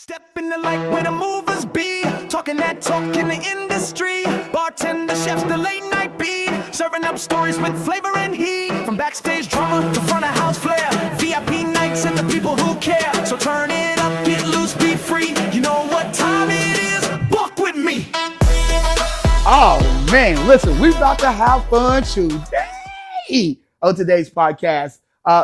Step in the light where the movers be, talking that talk in the industry. Bartender, chefs, the late night beat, serving up stories with flavor and heat. From backstage drama to front of house flair, VIP nights and the people who care. So turn it up, get loose, be free. You know what time it is? Buck with me. Oh man, listen, we're about to have fun today on today's podcast.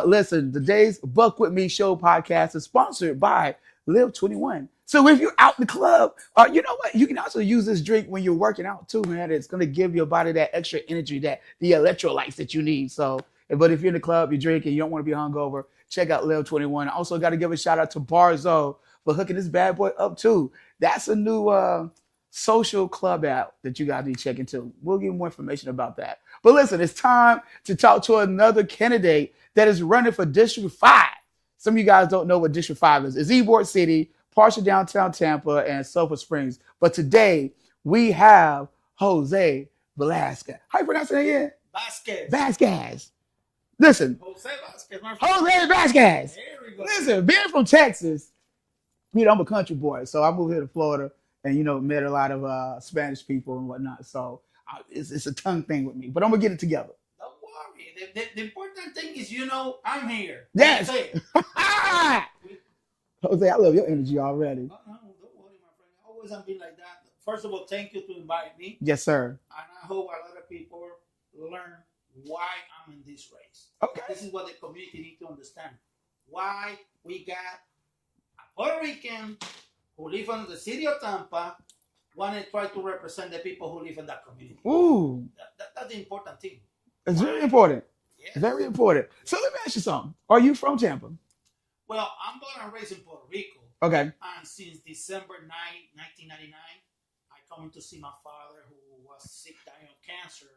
Listen, today's Buck Wit Me show podcast is sponsored by Live 21. So if you're out in the club, you know what? You can also use this drink when you're working out too, man. It's gonna give your body that extra energy, that the electrolytes that you need. So, but if you're in the club, you're drinking, you don't want to be hungover, check out Live 21. I also got to give a shout out to Barzo for hooking this bad boy up too. That's a new social club app that you guys need to check into. We'll give you more information about that. But listen, it's time to talk to another candidate that is running for District 5. Some of you guys don't know what District 5 is. It's Ybor City, partial downtown Tampa, and Sulphur Springs. But today, we have Jose Velasquez. How you pronounce it again? Vasquez. Listen. Jose Vasquez, my friend. Jose Vasquez. There we go. Listen, being from Texas, I'm a country boy. So I moved here to Florida and, met a lot of Spanish people and whatnot. So it's a tongue thing with me. But I'm going to get it together. Don't worry. The important thing is, I'm here. Yes. That's it. Jose, I love your energy already. No, don't worry, my friend. I always have been like that. First of all, thank you to invite me. Yes, sir. And I hope a lot of people learn why I'm in this race. Okay. This is what the community needs to understand. Why we got a Puerto Rican who live in the city of Tampa want to try to represent the people who live in that community. Ooh. That's the important thing. It's very important. Yes. Very important. So let me ask you something. Are you from Tampa? Well, I'm born and raised in Puerto Rico. Okay. And since December 9, 1999, I come to see my father who was sick, dying of cancer.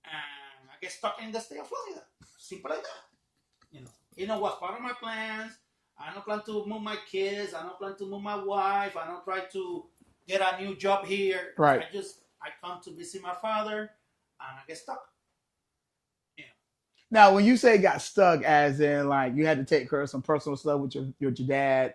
And I get stuck in the state of Florida. Simple like that. It was part of my plans. I don't plan to move my kids. I don't plan to move my wife. I don't try to get a new job here. Right. I come to visit my father and I get stuck. Now, when you say got stuck, as in like you had to take care of some personal stuff with your dad,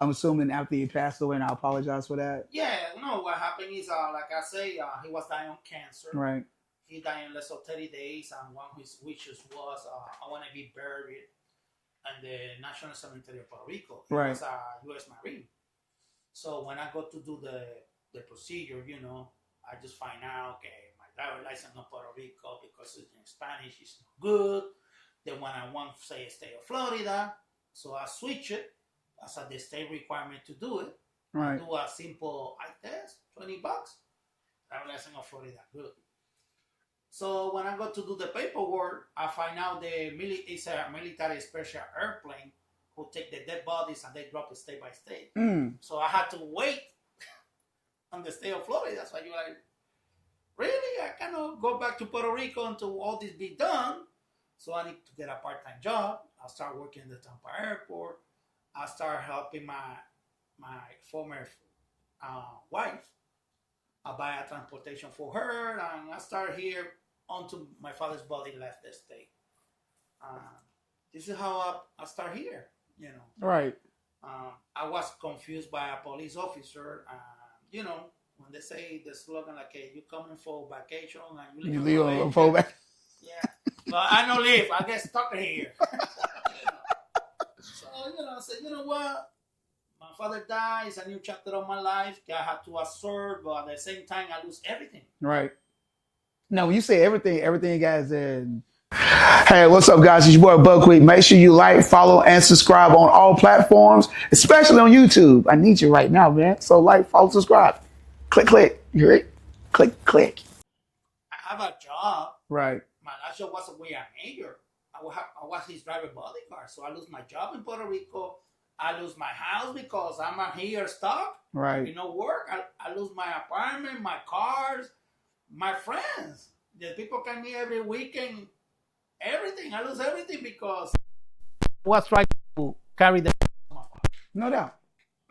I'm assuming after he passed away, and I apologize for that. Yeah, what happened is, like I say, he was dying of cancer. Right. He died in less than 30 days, and one of his wishes was, I want to be buried in the National Cemetery of Puerto Rico. He Right. was a U.S. Marine. So when I go to do the procedure, I just find out, okay, my driver's license in Puerto Rico because it's in Spanish is not good. Then when I want to say state of Florida, so I switch it. That's the state requirement to do it. Right. Do a simple eye test, $20. Driver's license of Florida, good. So when I go to do the paperwork, I find out it's a military special airplane who take the dead bodies and they drop it state by state. So I had to wait on the state of Florida. So you're like, really? I cannot go back to Puerto Rico until all this be done. So I need to get a part-time job. I start working in the Tampa airport. I start helping my former wife. I buy a transportation for her, and I start here until my father's body left the state. This is how I start here. Right. I was confused by a police officer. When they say the slogan like, hey, you coming for vacation and You leave on fallback. Yeah. But I don't leave. I get stuck here. So, I said, you know what? My father died. It's a new chapter of my life. I had to assert, but at the same time, I lose everything. Right. Now, when you say everything guys in. Hey, what's up, guys? It's your boy Buck Wit. Make sure you like, follow, and subscribe on all platforms, especially on YouTube. I need you right now, man. So like, follow, subscribe. Click. You ready? Click. I have a job. Right. My last job was a major. I was his driver bodyguard. So I lose my job in Puerto Rico. I lose my house because I'm here stuck. Right. Work. I lose my apartment, my cars, my friends. The people come here every weekend. Everything. I lose everything because I was trying to carry the. No doubt.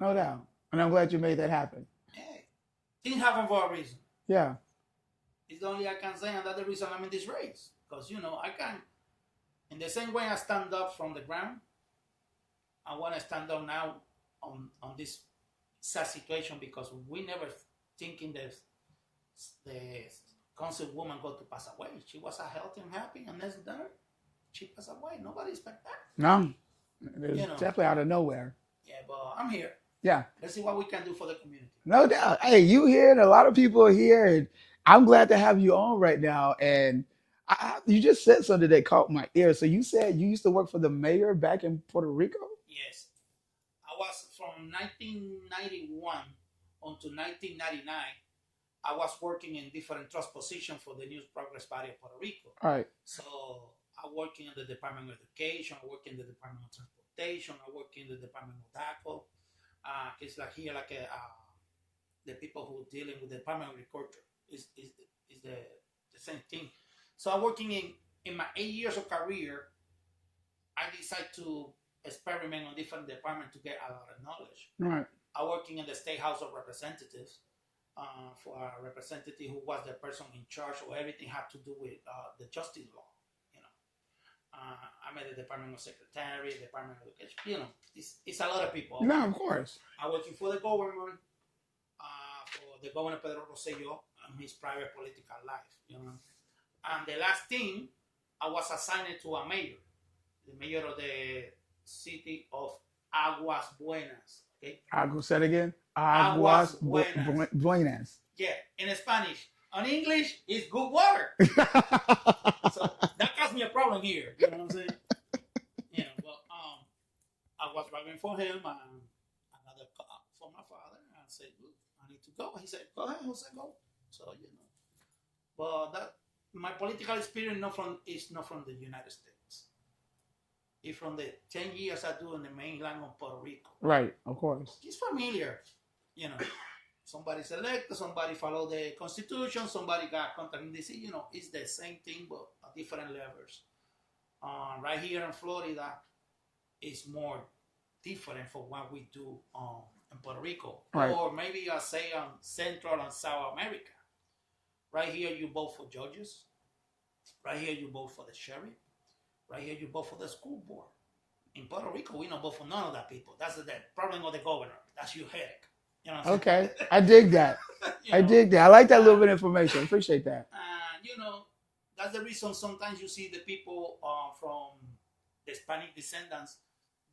And I'm glad you made that happen. Hey, things happen for a reason. Yeah. It's the only I can say, and that's the reason I'm in this race. Because, I can, in the same way I stand up from the ground, I want to stand up now on this sad situation because we never thinking the concept woman got to pass away. She was a healthy and happy, and next day she passed away. Nobody expect that. No, it's You know. definitely out of nowhere. Yeah, but I'm here. Yeah, Let's see what we can do for the community. no doubt. Hey, you here, and a lot of people are here, and I'm glad to have you on right now. And you just said something that caught my ear. So you said you used to work for the mayor back in Puerto Rico? Yes, I was from 1991 until 1999. I was working in different trust positions for the New Progress Party of Puerto Rico. All right. So I work in the Department of Education, I work in the Department of Transportation, I work in the Department of DACO. It's like here, like the people who are dealing with the Department of Agriculture is the same thing. So I'm working in my 8 years of career. I decided to experiment on different departments to get a lot of knowledge. All right. I'm working in the State House of Representatives for a representative who was the person in charge of everything had to do with the justice law. You know, I'm at the Department of Secretary, Department of Education. You know, it's a lot of people. No, of course. I'm working for the government, for the governor Pedro Rosselló and his private political life. You know, and the last thing, I was assigned to a mayor, the mayor of the city of Aguas Buenas. Okay. Say it again. Aguas Buenas. Buenas. Yeah, in Spanish. On English, it's good water. So that caused me a problem here. You know what I'm saying? Yeah, well, I was driving for him and another car for my father. And I said, look, I need to go. He said, go ahead, Jose, go. So, you know. But that my political experience is not from the United States. It's from the 10 years I do in the mainland of Puerto Rico. Right, of course. It's familiar, you know. Somebody's elected, somebody follow the constitution, somebody got contact in DC. You know, it's the same thing but at different levels. Right here in Florida, it's more different from what we do in Puerto Rico, right. Or maybe I say Central and South America. Right here, you vote for judges. Right here, you vote for the sheriff. Right here, you vote for the school board. In Puerto Rico, we don't vote for none of that people. That's the problem of the governor. That's your headache. You know what I'm saying? Okay, I dig that. I dig that. I like that little bit of information. Appreciate that. You know, that's the reason sometimes you see the people from the Hispanic descendants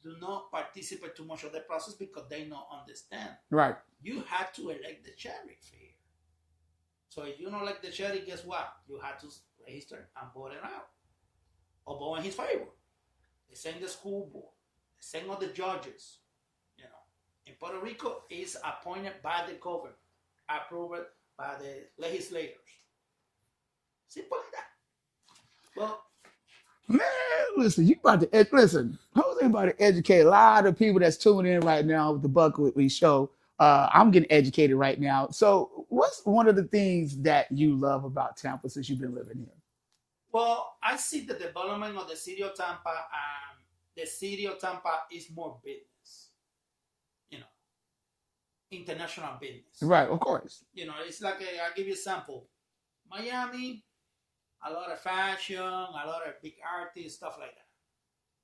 do not participate too much of the process because they don't understand. Right. You had to elect the sheriff here. So if you don't elect the sheriff, guess what? You had to register and vote it out. Or vote in his favor. The same the school board. The same of the judges. You know. In Puerto Rico, it's appointed by the government. Approved by the legislators. Simple like that. Well, man, listen, you about to listen. Jose about to educate a lot of people that's tuning in right now with the Buck Wit Me show. I'm getting educated right now. So, what's one of the things that you love about Tampa since you've been living here? Well, I see the development of the city of Tampa, and the city of Tampa is more business. You know, international business. Right, of course. You know, it's like I'll give you a sample. Miami, a lot of fashion, a lot of big artists, stuff like that.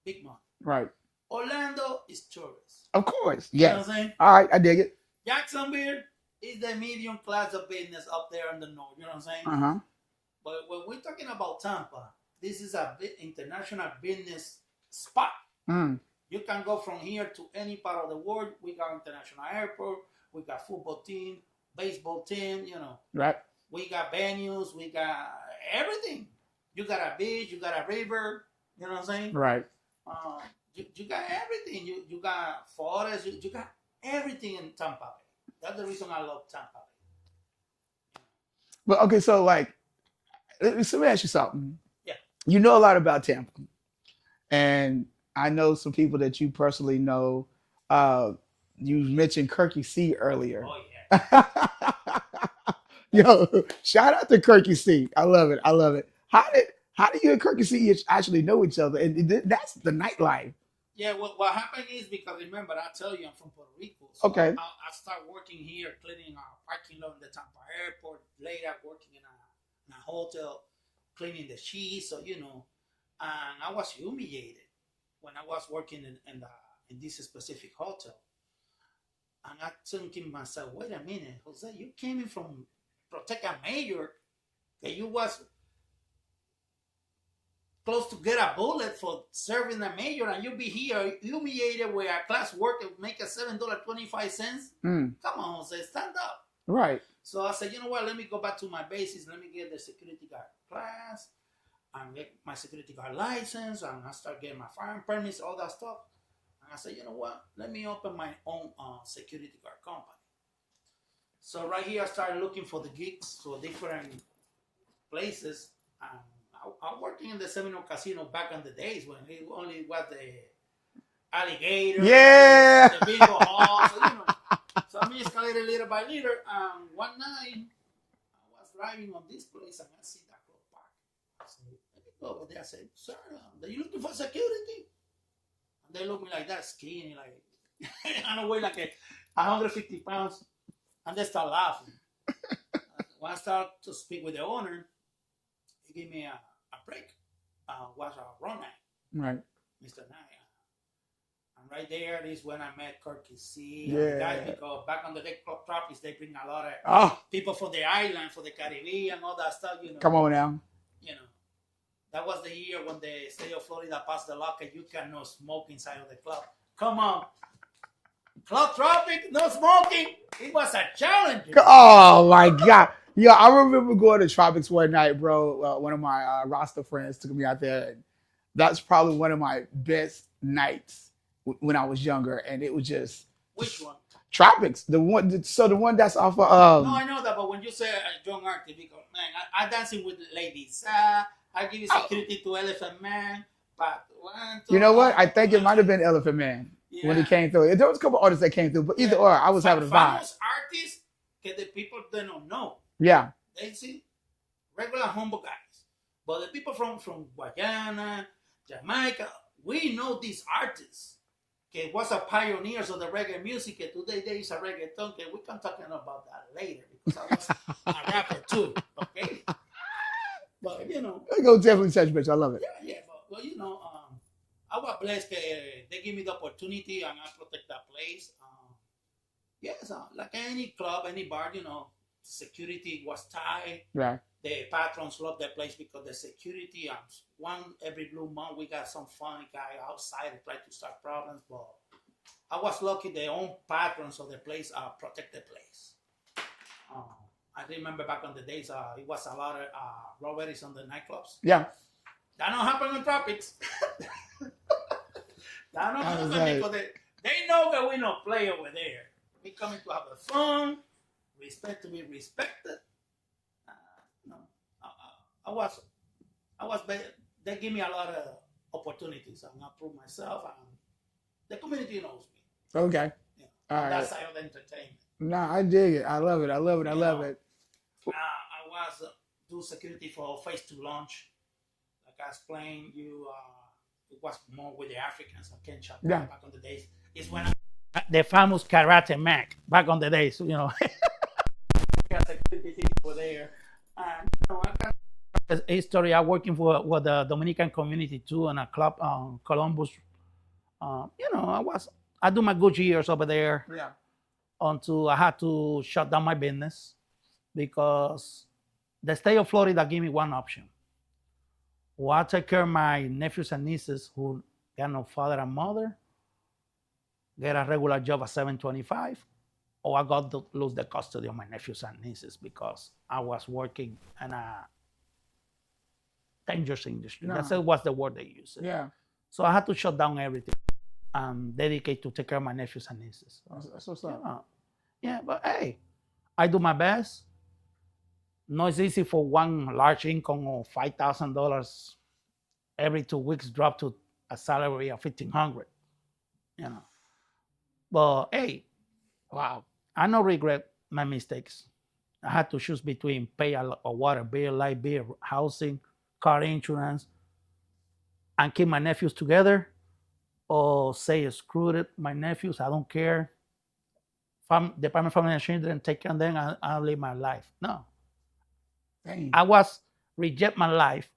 Big money. Right. Orlando is tourist. Of course. You know Yes. what I'm saying? All right, I dig it. Jacksonville is the medium class of business up there in the north. You know what I'm saying? Uh-huh. But when we're talking about Tampa, this is a big international business spot. Mm. You can go from here to any part of the world. We got international airport. We got football team, baseball team, you know. Right. We got venues. We got everything. You got a beach. You got a river. You know what I'm saying? Right. You got everything. You got forests. You got everything in Tampa Bay. That's the reason I love Tampa Bay. But okay, so like, let me ask you something. Yeah. You know a lot about Tampa, and I know some people that you personally know. You mentioned Kirky C earlier. Oh yeah. Yo, shout out to Kirky C. I love it. I love it. How did you and Kirky C actually know each other? And that's the nightlife. Yeah, what happened is because remember I tell you I'm from Puerto Rico. So Okay. I start working here cleaning a parking lot in the Tampa airport. Later working in a hotel cleaning the sheets. So you know, and I was humiliated when I was working in this specific hotel. And I thinking myself, wait a minute, Jose, you came in from protect a mayor that you was close to get a bullet for serving the mayor, and you be here humiliated where a class worker make a $7.25. Mm. Come on, Jose, stand up. Right. So I said, you know what? Let me go back to my basics. Let me get the security guard class and get my security guard license, and I start getting my firearm permits, all that stuff. And I said, you know what? Let me open my own security guard company. So right here, I started looking for the gigs for different places. I worked in the Seminole Casino back in the days when it only was the alligator, Yeah. the bingo hall. So, you know, so I escalated little by little. One night, I was driving on this place and I see that club park. I said, let me go over there. I said, sir, are you looking for security? And they look me like that, skinny, like, I don't weigh like 150 pounds. And they start laughing. When I start to speak with the owner, he gave me a break. Was a run night. Right. Mr. Naya. And right there is when I met Kirky C. Yeah. And the guys, because back on the day, Club Tropics, they bring a lot of people for the island, for the Caribbean, all that stuff, you know. Come on now. You know. That was the year when the state of Florida passed the law that you cannot smoke inside of the club. Come on. Club Tropic, no smoking. It was a challenge. Oh my God. Yeah, I remember going to Tropics one night, bro. One of my roster friends took me out there. And that's probably one of my best nights when I was younger. And it was just Which one? Tropics. The one that's off of No, I know that, but when you say young artist, because man, I dancing with ladies. I give you security to Elephant Man. But you know what? I think it might have been Elephant Man when he came through. There was a couple artists that came through, but either or, I was having a vibe. Famous artists that the people they don't know. Yeah. They see regular humble guys. But the people from Guyana, Jamaica, we know these artists. Okay, was a pioneers of the reggae music. Today there is a reggaeton. Okay, we can talk about that later because I was a rapper too. Okay, but you know, I go definitely touch bitch. I love it. yeah. But you know, I was blessed. They give me the opportunity and I protect that place. Yes, like any club, any bar, you know, security was tight. Right. The patrons love that place because the security. Every blue month we got some funny guy outside that try to start problems. But I was lucky the own patrons of the place protect the place. I remember back in the days it was a lot of robberies on the nightclubs. Yeah. That don't happen in Tropics. That don't happen because they know that we don't play over there. We coming to have a fun, respect to be respected. You know, I was. They give me a lot of opportunities, and I prove myself, and the community knows me. Okay. Yeah. All right. That side of entertainment. Nah, I dig it. I love it. I love it. I love it. I was do security for Phase 2 launch. Like I explained, it was more with the Africans. I can't shut down back on the days. It's when the famous Karate Mac back on the days, you know. Security over there. And you know, I got a history. I'm working for the Dominican community too, in a club Columbus. You know, I do my good years over there. Yeah. Until I had to shut down my business because the state of Florida gave me one option. Or I take care of my nephews and nieces who got no father and mother, get a regular job at $7.25, or I got to lose the custody of my nephews and nieces because I was working in a dangerous industry. That was the word they used. Yeah. So I had to shut down everything and dedicate to take care of my nephews and nieces. That's what's up. Yeah, but hey, I do my best. No, it's easy for one large income of $5,000 every 2 weeks drop to a salary of $1,500. You know, but hey, wow, I don't regret my mistakes. I had to choose between pay a water bill, light bill, housing, car insurance, and keep my nephews together, or say screw it, my nephews, I don't care. Department of Family and Children, take care of them, I'll live my life. No. Dang. I was reject my life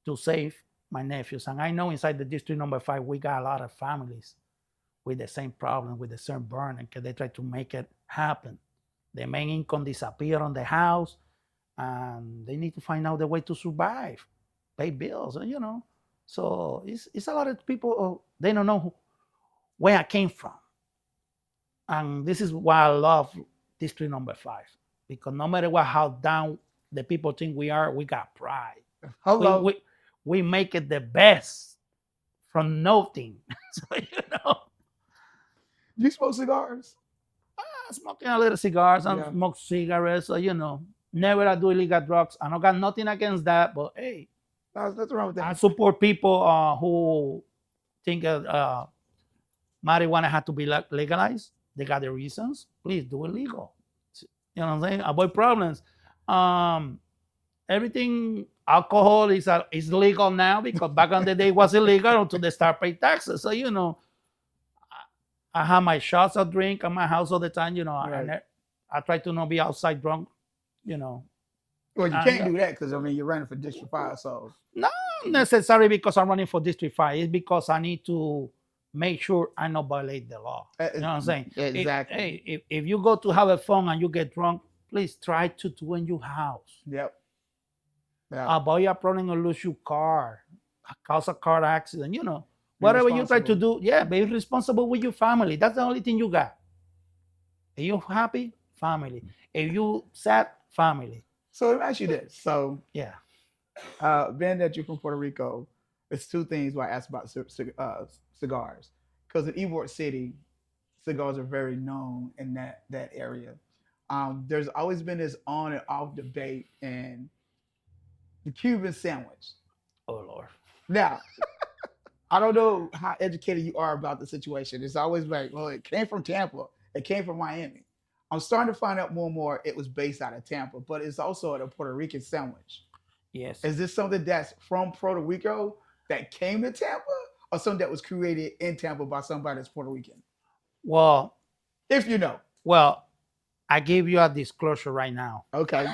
to save my nephews. And I know inside the district number 5, we got a lot of families with the same problem, with the same burning, because they try to make it happen. The main income disappear on the house, and they need to find out the way to survive, pay bills, you know. So it's a lot of people, they don't know where I came from. And this is why I love District Number 5, because no matter what, how down the people think we are, we got pride. Hello. We make it the best from nothing. So, you know, You smoke cigars? smoking a little cigars and Yeah. smoke cigarettes. So, you know, never I do illegal drugs. I don't got nothing against that, but hey, There's nothing wrong with I that. support people who think marijuana had to be legalized. They got their reasons. Please do it legal. You know what I'm saying? Avoid problems. Everything alcohol is legal now, because back in the day it was illegal until they start paying taxes. So, you know, I have my shots of drink at my house all the time. You know, Right. I try to not be outside drunk. You know, Well, you And, can't do that because I mean you're running for District 5, so not necessarily because I'm running for District 5. It's because I need to make sure I not violate the law. You know what I'm saying? Exactly. If you go to have a fun and you get drunk, please try to do in your house. Yep. Yeah. Avoid a problem or lose your car, cause a car accident. You know, whatever you try to do, yeah, be responsible with your family. That's the only thing you got. If you happy, family. If you sad, family. So let me ask you this. So Yeah. being that you're from Puerto Rico, it's two things why I asked about cigars. Because in Ybor City, cigars are very known in that area. There's always been this on and off debate in the Cuban sandwich. Oh Lord. Now, I don't know how educated you are about the situation. It's always like, well, it came from Tampa, it came from Miami. I'm starting to find out more and more it was based out of Tampa, but it's also a Puerto Rican sandwich. Yes. Is this something that's from Puerto Rico that came to Tampa, or something that was created in Tampa by somebody that's Puerto Rican? Well, If you know. well, I give you a disclosure right now. Okay.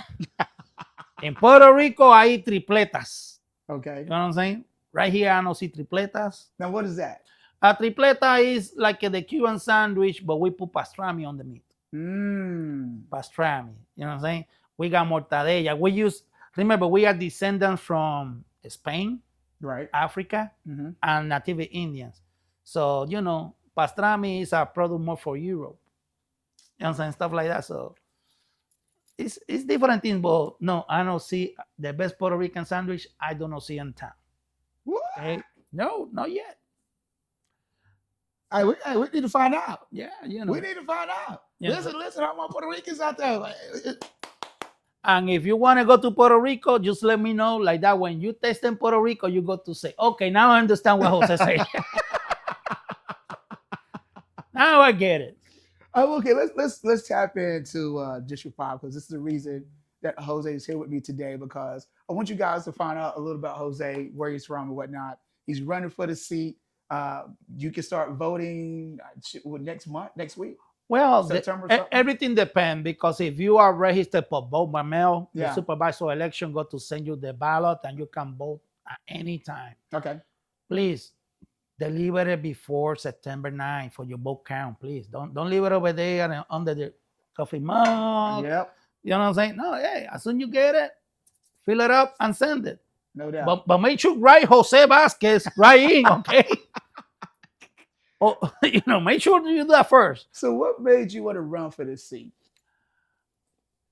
In Puerto Rico, I eat tripletas. Okay. You know what I'm saying? Right here, I don't see tripletas. Now, what is that? A tripleta is like the Cuban sandwich, but we put pastrami on the meat. Pastrami. You know what I'm saying? We got mortadella. Remember, we are descendants from Spain, Right. Africa, Mm-hmm. and Native Indians. So, you know, pastrami is a product more for Europe. You know what I'm saying? Stuff like that. So it's different things, but no, I don't see the best Puerto Rican sandwich. I don't see in town. What? Okay? No, not yet. Hey, we need to find out. Yeah, you know. We need to find out. Yeah. Listen, how my Puerto Ricans out there. Like, And if you want to go to Puerto Rico, just let me know. Like that, when you taste in Puerto Rico, you go to say, okay, now I understand what Jose said. Now I get it. oh, okay, let's tap into District 5 because this is the reason that Jose is here with me today, because I want you guys to find out a little about Jose, where he's from and whatnot. He's running for the seat. You can start voting next week. Well, September something? everything depends, because if you are registered for vote by mail, Yeah. the supervisor election got to send you the ballot and you can vote at any time. Okay. Please deliver it before September 9th for your vote count. Please don't leave it over there and under the coffee mug. Yep. You know what I'm saying? No, hey, as soon as you get it, fill it up and send it. No doubt. But make sure write Jose Vasquez right in, okay? Oh, you know, make sure you do that first. So what made you want to run for this seat?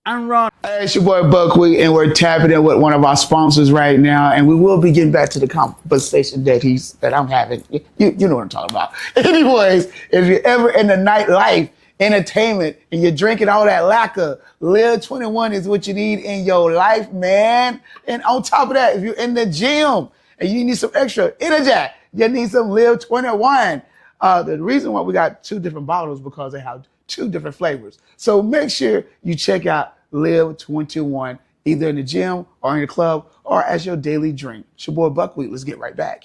And run. Hey, it's your boy Buck Wit, and we're tapping in with one of our sponsors right now, and we will be getting back to the conversation that I'm having. You know what I'm talking about. Anyways, if you're ever in the nightlife, entertainment, and you're drinking all that lacquer, Live 21 is what you need in your life, man. And on top of that, if you're in the gym and you need some extra energy, you need some Live 21. The reason why we got two different bottles because they have two different flavors. So make sure you check out Live 21, either in the gym or in the club or as your daily drink. It's your boy Buck Wit. Let's get right back.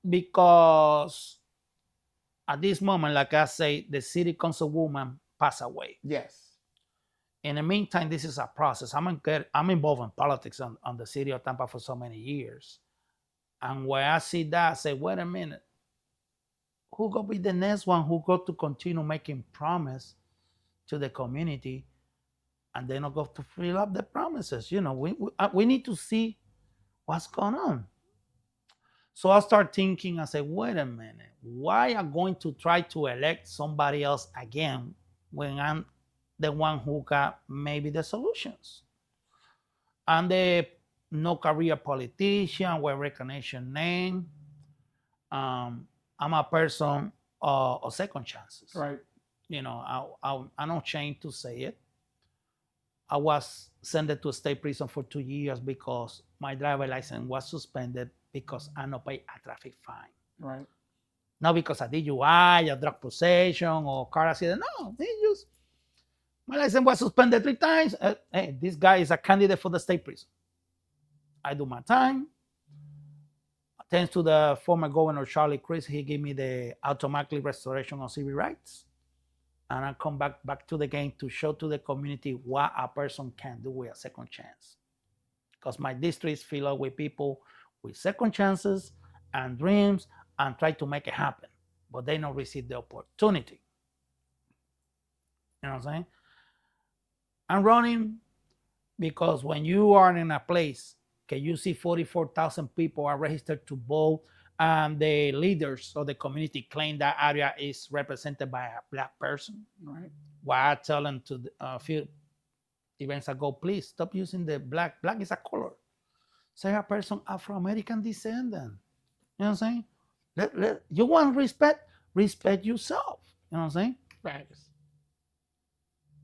Because at this moment, like I say, the city councilwoman passed away. Yes. In the meantime, this is a process. I'm involved in politics on the city of Tampa for so many years. And when I see that, I say, wait a minute. who gonna be the next one who got to continue making promise to the community, and they not go to fill up the promises. We need to see what's going on. So I start thinking, I say, wait a minute, why am I going to try to elect somebody else again when I'm the one who got maybe the solutions? I'm the no career politician with recognition name. I'm a person of second chances. Right. I'm not ashamed to say it. I was sent to a state prison for 2 years because my driver license was suspended because I not pay a traffic fine. Right. Not because I DUI, a drug possession, or car accident. No, my license was suspended 3 times. Hey, this guy is a candidate for the state prison. I do my time. Thanks to the former governor, Charlie Crist, he gave me the automatic restoration of civil rights. And I come back to the game to show to the community what a person can do with a second chance. Because my district is filled with people with second chances and dreams and try to make it happen. But they don't receive the opportunity. You know what I'm saying? I'm running because when you are in a place, you see 44,000 people are registered to vote, and the leaders of the community claim that area is represented by a black person. Right. Why I tell them to a few events ago, please stop using the black. Black is a color. Say a person Afro-American descendant. You know what I'm saying? You want respect? Respect yourself. You know what I'm saying? Right.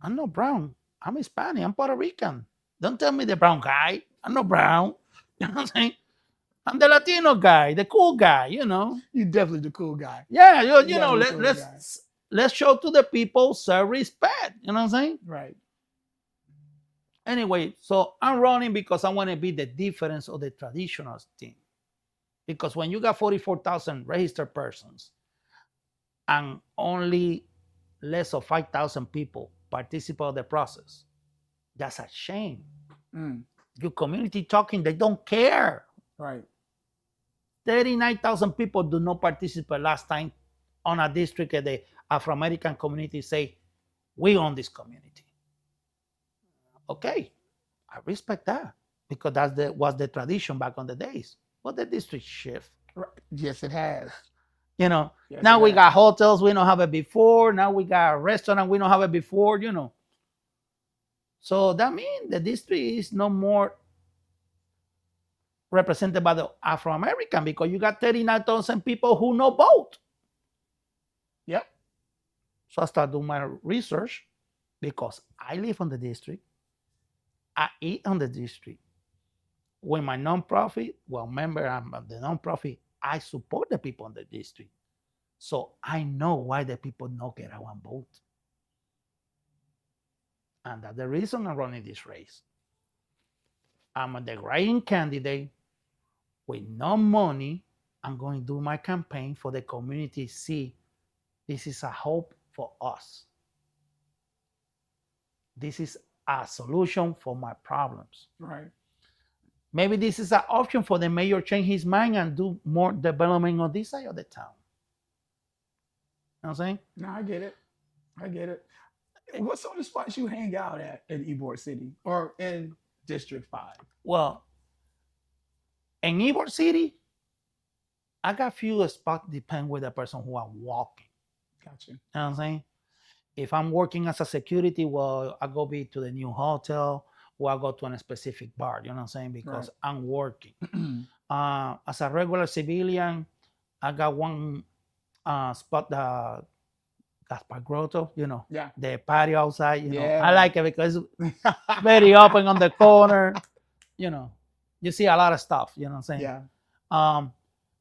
I'm not brown. I'm Hispanic. I'm Puerto Rican. Don't tell me the brown guy. I'm not brown. You know what I'm saying? I'm the Latino guy, the cool guy, You're definitely the cool guy. Yeah, let's show to the people self-respect. You know what I'm saying? Right. Anyway, so I'm running because I want to be the difference of the traditional thing. Because when you got 44,000 registered persons and only less of 5,000 people participate in the process, that's a shame. Your community talking, they don't care. Right. 39,000 people do not participate last time on a district that the Afro-American community say, we own this community. Okay, I respect that because was the tradition back on the days. But the district shift. Right. Yes, it has. Yes, now we got hotels, we don't have it before. Now we got a restaurant, we don't have it before, So that means the district is no more represented by the Afro-American because you got 39,000 people who know both. Yep. So I started doing my research because I live on the district. I eat on the district. When my nonprofit, member of the nonprofit, I support the people in the district. So I know why the people don't get a one vote. And that's the reason I'm running this race. I'm the writing candidate with no money. I'm going to do my campaign for the community. See, this is a hope for us. This is a solution for my problems. Right. Maybe this is an option for the mayor to change his mind and do more development on this side of the town. You know what I'm saying? No, I get it. What's some of the spots you hang out at in Ybor City or in District 5? Well, in Ybor City, I got few spots depend with the person who I'm walking. Gotcha. You know what I'm saying? If I'm working as a security, I go be to the new hotel or I go to a specific bar. You know what I'm saying? Because I'm working. As a regular civilian, I got one spot, the Gaspar Grotto, the patio outside. I like it because it's very open on the corner. You see a lot of stuff. You know what I'm saying? Yeah.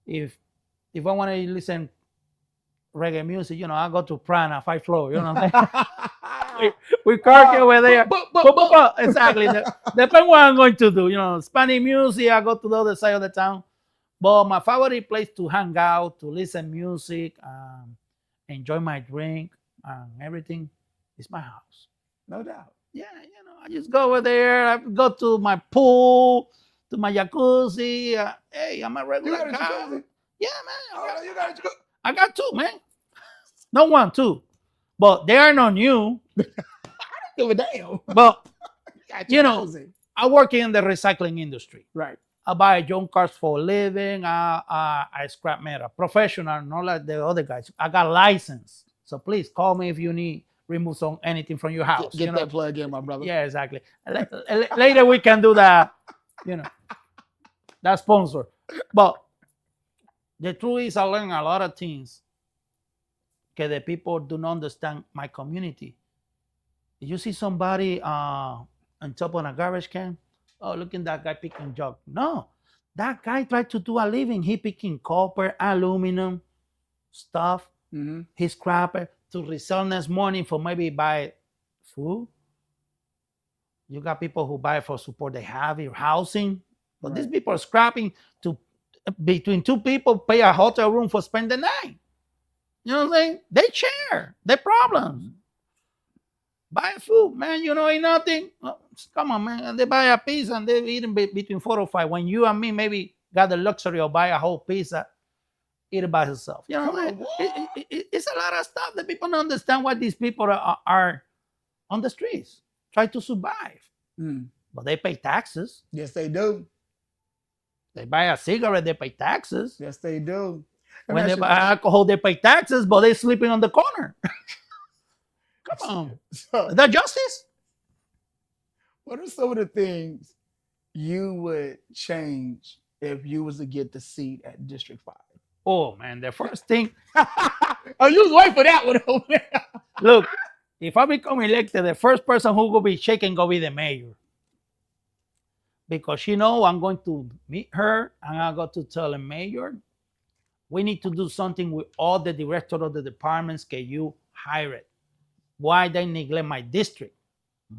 If I want to listen reggae music, I go to Prana, 5th floor. You know what I'm saying? we karaoke over there. Exactly. Depends what I'm going to do. Spanish music, I go to the other side of the town. But my favorite place to hang out, to listen music, enjoy my drink and everything is my house. No doubt. Yeah, I just go over there. I go to my pool, to my jacuzzi. Hey, I'm a regular guy. Jacuzzi? Yeah, man. You got a jacuzzi? I got two, man. No one, two. But they are not new. Give a damn. But, Got you know, cozy. I work in the recycling industry. Right. I buy junk cars for a living. I scrap metal. Professional, not like the other guys. I got license. So please call me if you need remove anything from your house. Get that plug in, my brother. Yeah, exactly. Later we can do that, that sponsor. But the truth is I learned a lot of things because the people do not understand my community. Did you see somebody on top of a garbage can? Oh, look at that guy picking junk. No, that guy tried to do a living. He picking copper, aluminum, stuff. Mm-hmm. He scrapper to resell next morning for maybe buy food. You got people who buy for support they have your housing. But these people are scrapping to between two people pay a hotel room for spend the night. You know what I'm saying? They share their problems. Buy food, man. You know, ain't nothing. Come on, man. And they buy a pizza and they're eating between 4 or 5. When you and me maybe got the luxury of buy a whole pizza, eat it by yourself. You know, it's a lot of stuff that people don't understand why these people are on the streets, try to survive. But they pay taxes. Yes, they do. They buy a cigarette, they pay taxes. Yes, they do. When they buy alcohol, they pay taxes, but they're sleeping on the corner. Come on. So, Is that justice? what are some of the things you would change if you was to get the seat at District 5? Oh, man, the first thing. Oh, you was waiting for that one over there. Look, if I become elected, the first person who will be shaking will be the mayor. Because I'm going to meet her and I got to tell the mayor, we need to do something with all the directors of the departments that you hired. Why they neglect my district?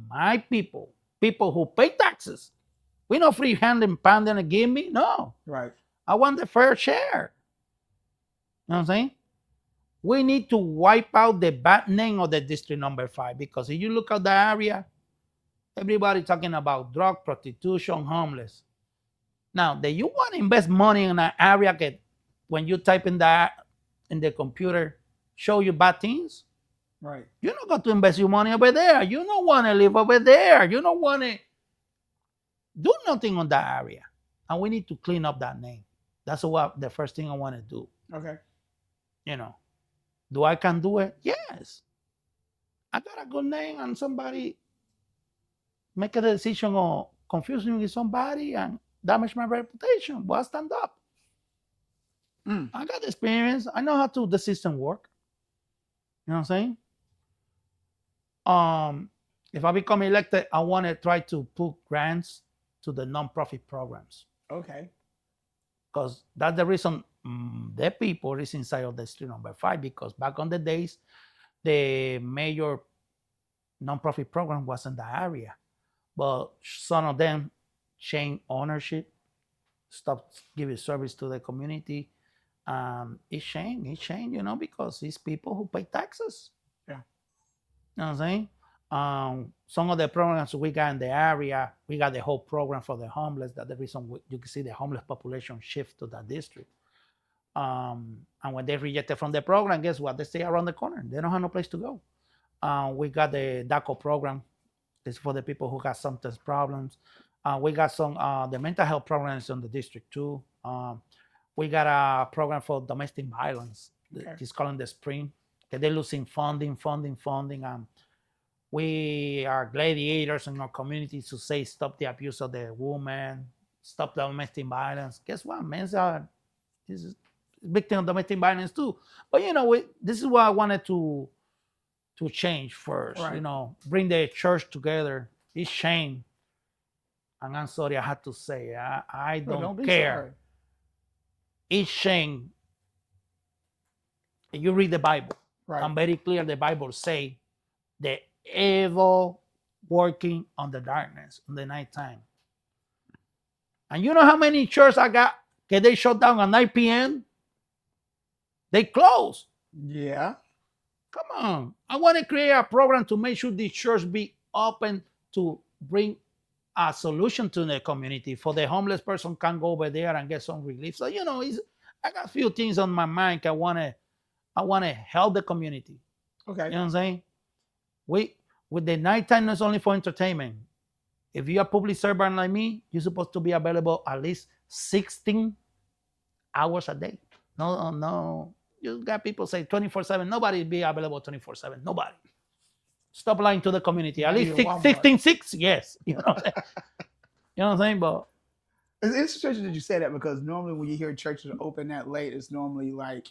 My people who pay taxes. We not free handing pounding and give me. No. Right. I want the fair share. You know what I'm saying? We need to wipe out the bad name of the district number 5 because if you look at the area, everybody talking about drug, prostitution, homeless. Now, do you want to invest money in an area that when you type in that in the computer, show you bad things? Right. You don't got to invest your money over there. You don't want to live over there. You don't want to do nothing on that area. And we need to clean up that name. That's what the first thing I want to do. Okay. Do I can do it? Yes. I got a good name and somebody make a decision or confuse me with somebody and damage my reputation. Well, I stand up. I got experience. I know how the system work. You know what I'm saying? If I become elected, I want to try to put grants to the nonprofit programs. Okay. Because that's the reason the people is inside of the district number 5, because back on the days, the major nonprofit program was in the area. But some of them changed ownership, stopped giving service to the community. It changed, because it's people who pay taxes. Yeah. You know what I'm saying? Some of the programs we got in the area, we got the whole program for the homeless. That's the reason you can see the homeless population shift to that district. And when they rejected from the program, guess what? They stay around the corner. They don't have no place to go. We got the DACO program. It's for the people who got substance problems. We got some the mental health programs in the district too. We got a program for domestic violence. Okay. It's called the Spring. They're losing funding. We are gladiators in our community to say stop the abuse of the woman, stop the domestic violence. Guess what? Men are victims of domestic violence too. But this is what I wanted to change first. Right. Bring the church together. It's shame. And I'm sorry I had to say I don't care. Sorry. It's shame. You read the Bible. Right. I'm very clear the Bible say the evil working on the darkness in the nighttime. And you know how many churches I got? Okay, they shut down at 9 p.m. They close. Yeah. Come on. I want to create a program to make sure the church be open to bring a solution to the community. For the homeless person can go over there and get some relief. So, I got a few things on my mind I want to I want to help the community. Okay. You know what I'm saying? We with the nighttime not only for entertainment. If you're a public servant like me, you're supposed to be available at least 16 hours a day. No, no. You got people say 24/7. Nobody be available 24/7. Nobody. Stop lying to the community. At Not least even Walmart. 16, 6, yes. You know what I'm saying? You know what I'm saying? But It's interesting that you say that because normally when you hear churches open that late, it's normally like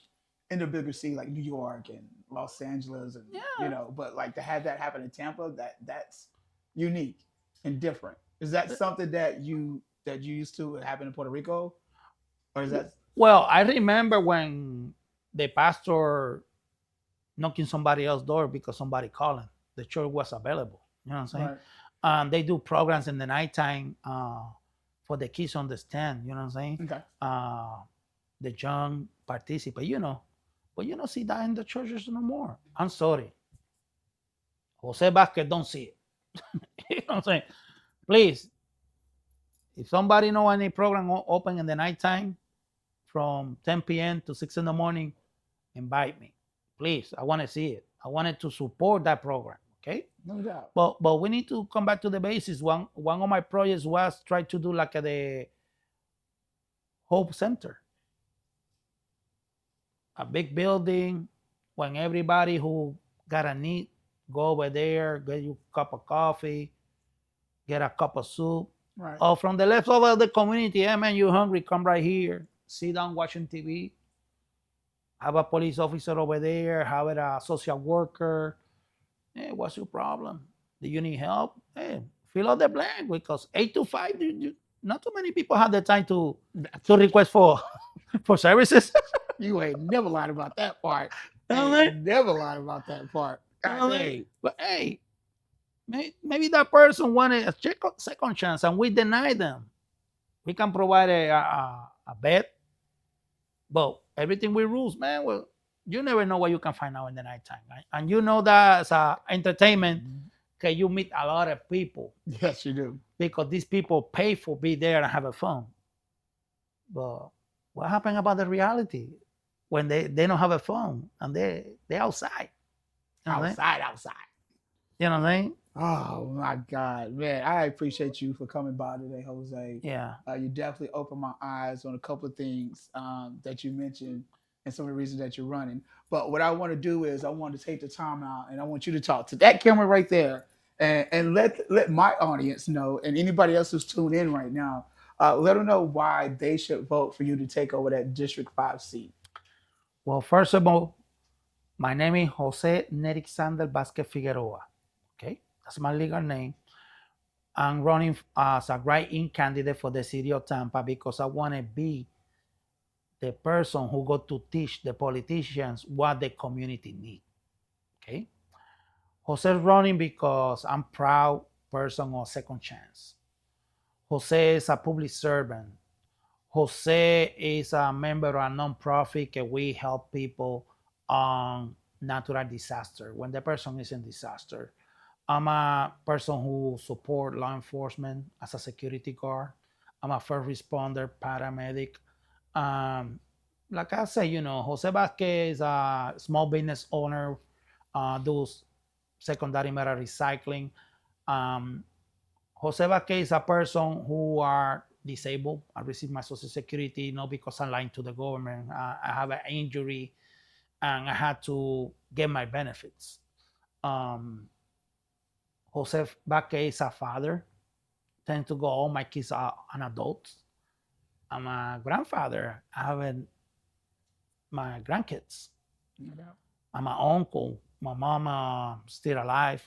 in the bigger city like New York and Los Angeles and Yeah. but like to have that happen in Tampa, that's unique and different. Is that something that you used to happen in Puerto Rico? Or is that well, I remember when the pastor knocking somebody else's door because somebody calling. The church was available. You know what I'm saying? right? They do programs in the nighttime for the kids to understand. You know what I'm saying? Okay. The young participate. But you don't see that in the churches no more. I'm sorry. Jose Vasquez don't see it. You know what I'm saying? Please, if somebody know any program open in the nighttime from 10 p.m. to 6 in the morning, invite me. Please, I want to see it. I wanted to support that program. Okay. No doubt. But we need to come back to the basis. One of my projects was try to do like the Hope Center, a big building. When everybody who got a need go over there, get you a cup of coffee, get a cup of soup, Right. or from the leftover of the community. Hey man, you hungry? Come right here. Sit down watching TV. Have a police officer over there. Have a social worker. Hey, what's your problem? Do you need help? Hey, fill out the blank because 8 to 5, not too many people have the time to request for for services. You ain't never lied about that part. Ain't never lied about that part. God dang. But hey, maybe that person wanted a second chance and we deny them. We can provide a bed, but everything with rules, man. Well, you never know what you can find out in the nighttime, right? And you know that as entertainment, okay, you meet a lot of people. Yes, you do. Because these people pay for be there and have a phone. But what happened about the reality when they don't have a phone and they outside? You know outside. You know what I'm saying? Oh my God, man! I appreciate you for coming by today, Jose. Yeah. You definitely opened my eyes on a couple of things that you mentioned and some of the reasons that you're running. But what I want to do is I want to take the time out and I want you to talk to that camera right there and let my audience know and anybody else who's tuned in right now, let them know why they should vote for you to take over that District 5 seat. Well, first of all, my name is Jose Nerixander Vasquez Figueroa. Okay, that's my legal name. I'm running as a write-in candidate for the city of Tampa because I want to be the person who got to teach the politicians what the community needs. Okay, Jose is running because I'm proud person of second chance. Jose is a public servant. Jose is a member of a nonprofit that we help people on natural disaster when the person is in disaster. I'm a person who support law enforcement as a security guard. I'm a first responder, paramedic. Like I say, Jose Vasquez is a small business owner, does secondary metal recycling. Jose Vasquez is a person who are disabled. I receive my social security not because I'm lying to the government. I have an injury and I had to get my benefits. Jose Vasquez is a father. Tend to go, all my kids are an adult. I'm a grandfather. I have my grandkids. I'm an uncle. My mama still alive.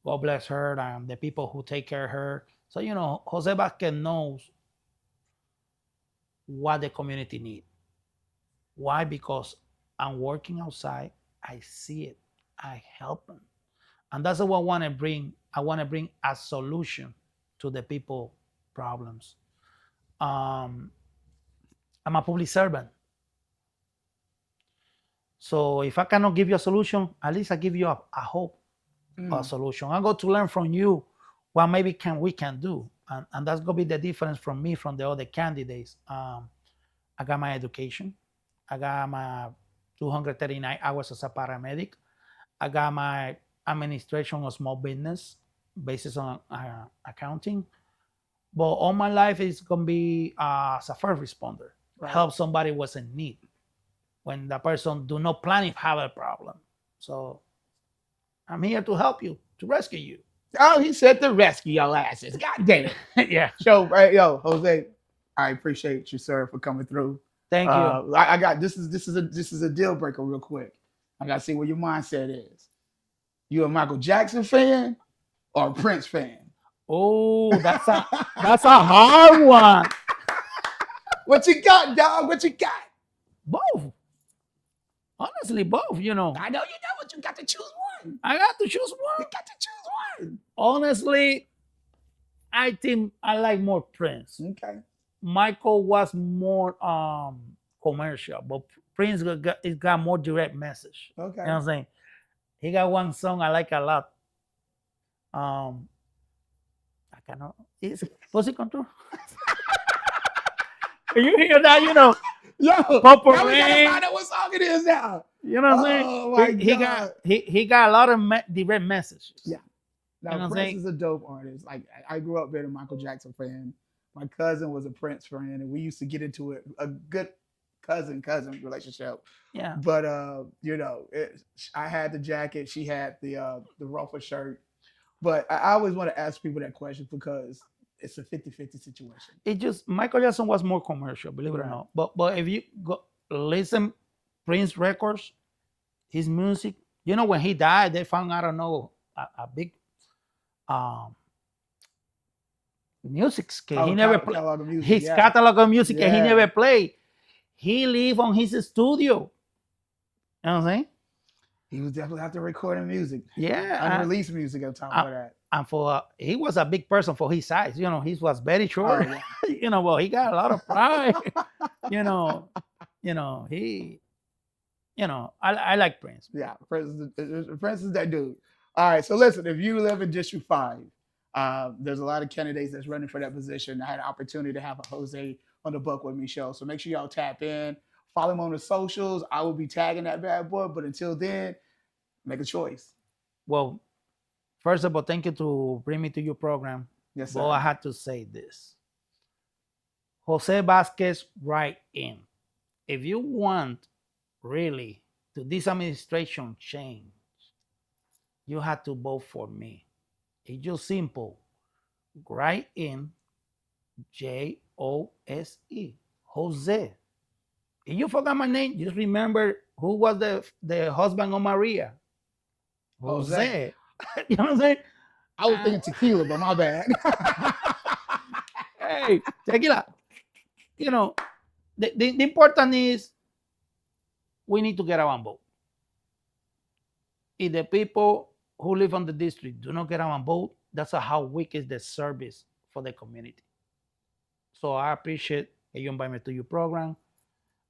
God bless her and the people who take care of her. So, Jose Vasquez knows what the community needs. Why? Because I'm working outside. I see it. I help them. And that's what I want to bring. I want to bring a solution to the people problems. I'm a public servant. So if I cannot give you a solution, at least I give you a hope, a solution. I'm going to learn from you what maybe we can do. And that's going to be the difference from me, from the other candidates. I got my education. I got my 239 hours as a paramedic. I got my administration of small business basis on accounting. But all my life is gonna be as a first responder, Right. help somebody was in need when the person do not plan if have a problem. So I'm here to help you, to rescue you. Oh, he said to rescue your asses. God damn it. Yeah. So, yo, Jose, I appreciate you, sir, for coming through. Thank you. I got this is a deal breaker real quick. I gotta see what your mindset is. You a Michael Jackson fan or a Prince fan? Oh, that's a hard one. What you got, dog? What you got? Both. Honestly, both, I know you know, but you got to choose one. I got to choose You one. got to choose one. Honestly, I think I like more Prince. Okay. Michael was more commercial, but Prince got more direct message. Okay. You know what I'm saying? He got one song I like a lot. I cannot. Is Pussy Control? Can you hear that? You know, Yo, Purple now we gotta Rain. find out what song it is now. You know what I'm saying? Oh my he God. he got a lot of direct messages. Yeah. Now, You know what I'm Prince saying? is a dope artist. Like I grew up being a Michael Jackson fan. My cousin was a Prince fan, and we used to get into it, a good cousin relationship. Yeah. But you know, I had the jacket, she had the ruffle shirt. But I always want to ask people that question because it's a 50-50 situation. It just Michael Jackson was more commercial, believe it or Right. not. But if you go listen Prince records, his music, you know, when he died, they found I don't know a big music scale. He never played Catalog of music, his yeah. catalog of music, and he Yeah. never played. He lived on his studio. You know what I'm saying? He was definitely out there recording music, Yeah. unreleased music on top of that. And for he was a big person for his size. You know, he was very short. Oh, yeah. You know, well, he got a lot of pride. you know, he, I like Prince. Yeah, Prince is that dude. All right, so listen, if you live in District 5, there's a lot of candidates that's running for that position. I had an opportunity to have a Jose on the Buck With Me show, so make sure y'all tap in. Follow him on the socials. I will be tagging that bad boy, but until then, make a choice. Well, first of all, thank you to bring me to your program. Yes, sir. But I had to say this. Jose Vasquez, write in. If you want really to this administration change, you have to vote for me. It's just simple. Write in Jose. Jose. If you forgot my name, just remember who was the husband of Maria. Jose. You know what I'm saying? I was thinking tequila, but my bad. Hey, tequila. You know, the important is we need to get our vote. If the people who live on the district do not get our vote, that's how weak is the service for the community. So I appreciate that you invite me to your program.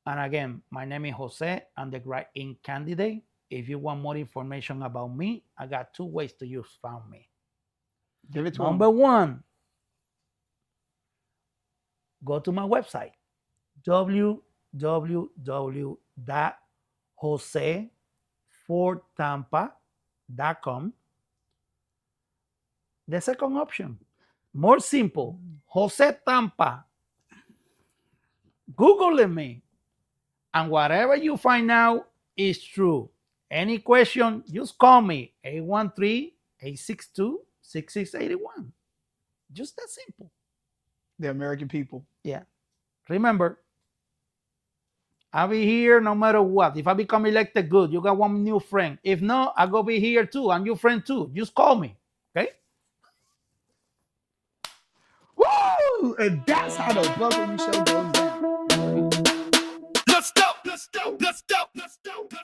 And again, my name is Jose. I'm the write-in candidate. If you want more information about me, I got 2 ways to use found me. Give it to Number him. 1, go to my website, www.josefortampa.com. The second option, more simple, Jose Tampa. Google me, and whatever you find out is true. Any question, just call me, 813-862-6681. Just that simple. The American people. Yeah. Remember, I'll be here no matter what. If I become elected, good. You got one new friend. If not, I'll go be here too. I'm your friend too. Just call me. Okay? Woo! And that's how the Buck With Me show goes down. Let's go, let's go, let's go, let's go, let's go.